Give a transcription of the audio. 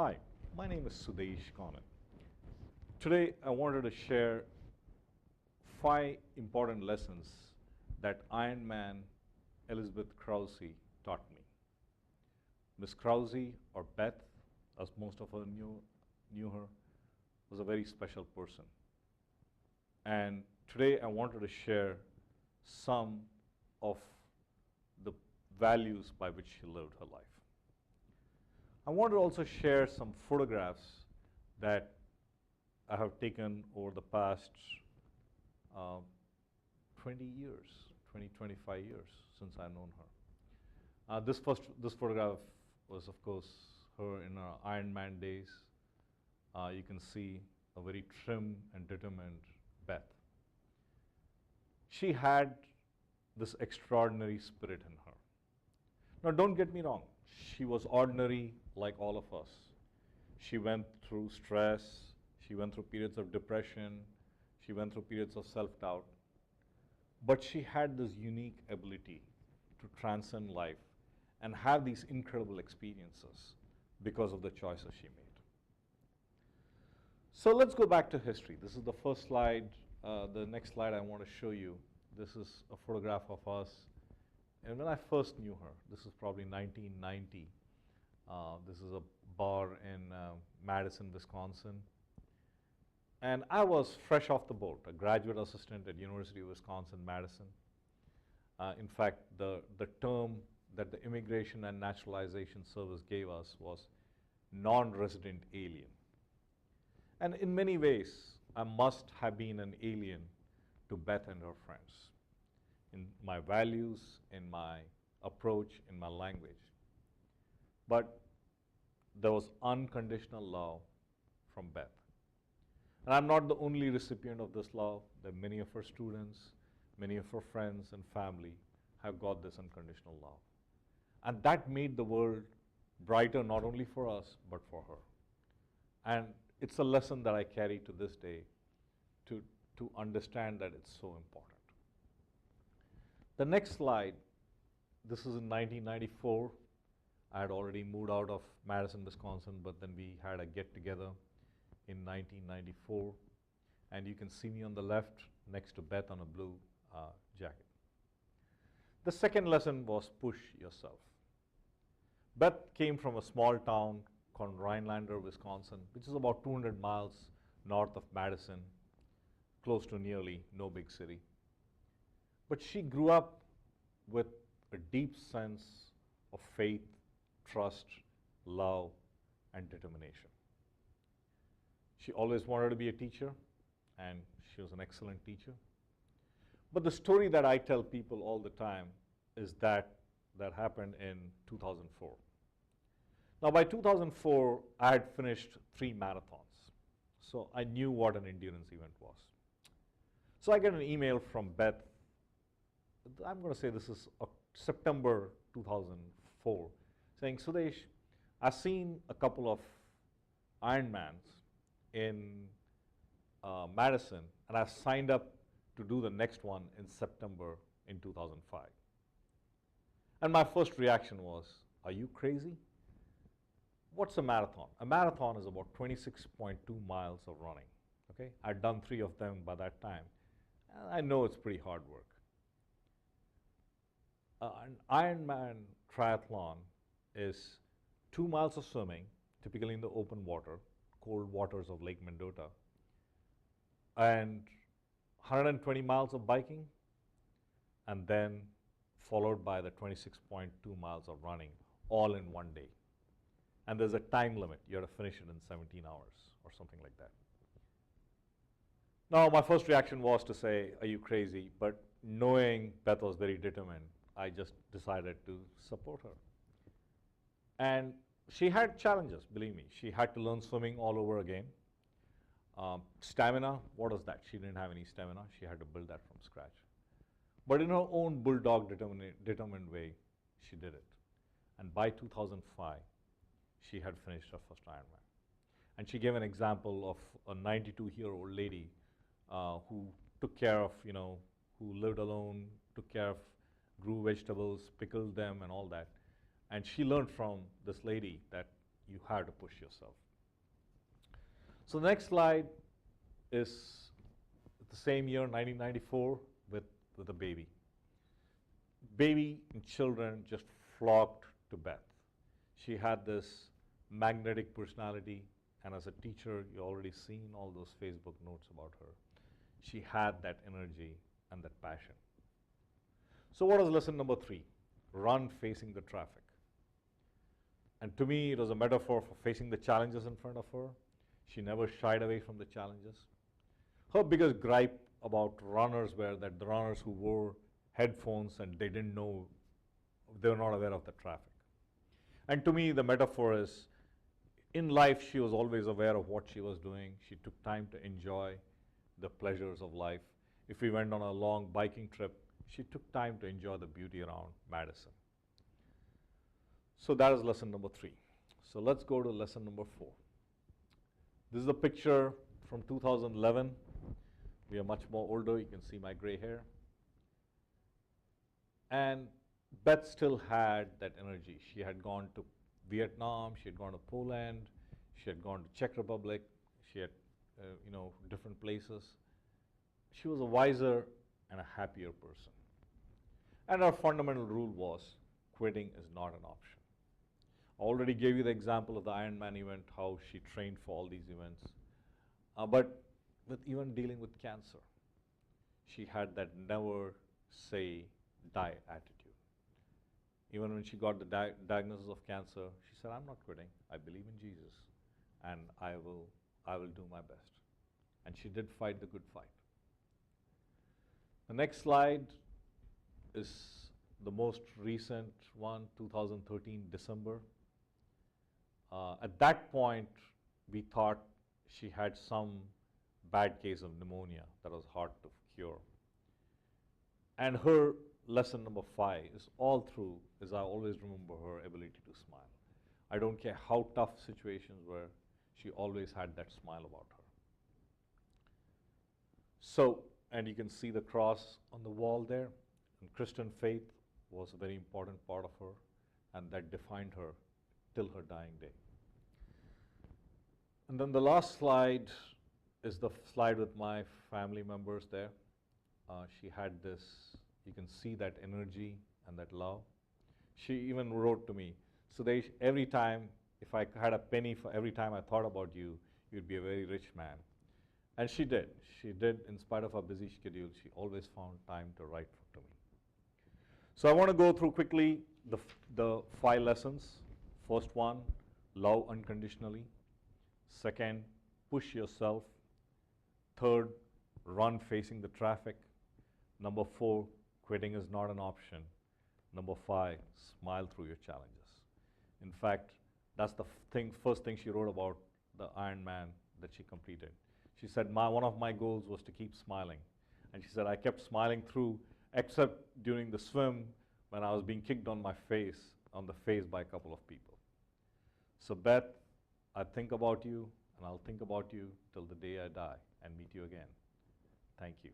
Hi, my name is Sudesh Conant. Today I wanted to share 5 important lessons that Ironman Elizabeth Krause taught me. Miss Krause, or Beth, as most of us knew her, was a very special person. And today I wanted to share some of the values by which she lived her life. I want to also share some photographs that I have taken over the past 20 years, 25 years since I've known her. This photograph was, of course, her in her Ironman days. You can see a very trim and determined Beth. She had this extraordinary spirit in her. Now, don't get me wrong. She was ordinary like all of us. She went through stress. She went through periods of depression. She went through periods of self-doubt. But she had this unique ability to transcend life and have these incredible experiences because of the choices she made. So let's go back to history. This is the first slide. The next slide I want to show you. This is a photograph of us. And when I first knew her, this is probably 1990. This is a bar in Madison, Wisconsin. And I was fresh off the boat, a graduate assistant at University of Wisconsin-Madison. In fact, the term that the Immigration and Naturalization Service gave us was non-resident alien. And in many ways, I must have been an alien to Beth and her friends, in my values, in my approach, in my language. But there was unconditional love from Beth. And I'm not the only recipient of this love. There are many of her students, many of her friends and family have got this unconditional love. And that made the world brighter not only for us, but for her. And it's a lesson that I carry to this day to understand that it's so important. The next slide, this is in 1994. I had already moved out of Madison, Wisconsin, but then we had a get-together in 1994. And you can see me on the left next to Beth on a blue jacket. The second lesson was push yourself. Beth came from a small town called Rhinelander, Wisconsin, which is about 200 miles north of Madison, close to nearly no big city. But she grew up with a deep sense of faith, trust, love, and determination. She always wanted to be a teacher, and she was an excellent teacher. But the story that I tell people all the time is that happened in 2004. Now, by 2004, I had finished 3 marathons. So I knew what an endurance event was. So I get an email from Beth. I'm going to say this is September 2004, saying, Sudesh, I've seen a couple of Ironmans in Madison, and I've signed up to do the next one in September in 2005. And my first reaction was, are you crazy? What's a marathon? A marathon is about 26.2 miles of running. Okay? I'd done 3 of them by that time. And I know it's pretty hard work. An Ironman triathlon is 2 miles of swimming, typically in the open water, cold waters of Lake Mendota, and 120 miles of biking, and then followed by the 26.2 miles of running, all in one day. And there's a time limit. You have to finish it in 17 hours or something like that. Now, my first reaction was to say, are you crazy? But knowing Beth was very determined, I just decided to support her. And she had challenges, believe me. She had to learn swimming all over again. Stamina, what is that? She didn't have any stamina. She had to build that from scratch. But in her own bulldog determined way, she did it. And by 2005, she had finished her first Ironman. And she gave an example of a 92-year-old lady who took care of, who lived alone, took care of, grew vegetables, pickled them, and all that. And she learned from this lady that You have to push yourself. So the next slide is the same year, 1994, with a baby. Baby and children just flocked to Beth. She had this magnetic personality, and as a teacher, you already seen all those Facebook notes about her. She had that energy and that passion. So what is lesson number 3? Run facing the traffic. And to me, it was a metaphor for facing the challenges in front of her. She never shied away from the challenges. Her biggest gripe about runners were that the runners who wore headphones and they didn't know, they were not aware of the traffic. And to me, the metaphor is, in life, she was always aware of what she was doing. She took time to enjoy the pleasures of life. If we went on a long biking trip, she took time to enjoy the beauty around Madison. So that is lesson number 3. So let's go to lesson number 4. This is a picture from 2011. We are much more older. You can see my gray hair. And Beth still had that energy. She had gone to Vietnam. She had gone to Poland. She had gone to Czech Republic. She had, different places. She was a wiser and a happier person. And our fundamental rule was, quitting is not an option. I already gave you the example of the Ironman event, how she trained for all these events. But with even dealing with cancer, she had that never say die attitude. Even when she got the diagnosis of cancer, she said, I'm not quitting. I believe in Jesus, and I will do my best. And she did fight the good fight. The next slide is the most recent one, 2013, December. At that point, we thought she had some bad case of pneumonia that was hard to cure. And her lesson number 5 is all through, is I always remember her ability to smile. I don't care how tough situations were, she always had that smile about her. So, and you can see the cross on the wall there. And Christian faith was a very important part of her, and that defined her till her dying day. And then the last slide is the slide with my family members there. She had this, you can see that energy and that love. She even wrote to me, Sudesh, every time, if I had a penny for every time I thought about you, you'd be a very rich man. And she did. She did, in spite of her busy schedule, she always found time to write to me. So I want to go through quickly the 5 lessons. First one, love unconditionally. Second, push yourself. Third, run facing the traffic. Number 4, quitting is not an option. Number 5, smile through your challenges. In fact, that's the first thing she wrote about the Ironman that she completed. She said, one of my goals was to keep smiling. And she said, I kept smiling through, except during the swim when I was being kicked on the face by a couple of people. So Beth, I think about you, and I'll think about you till the day I die and meet you again. Thank you.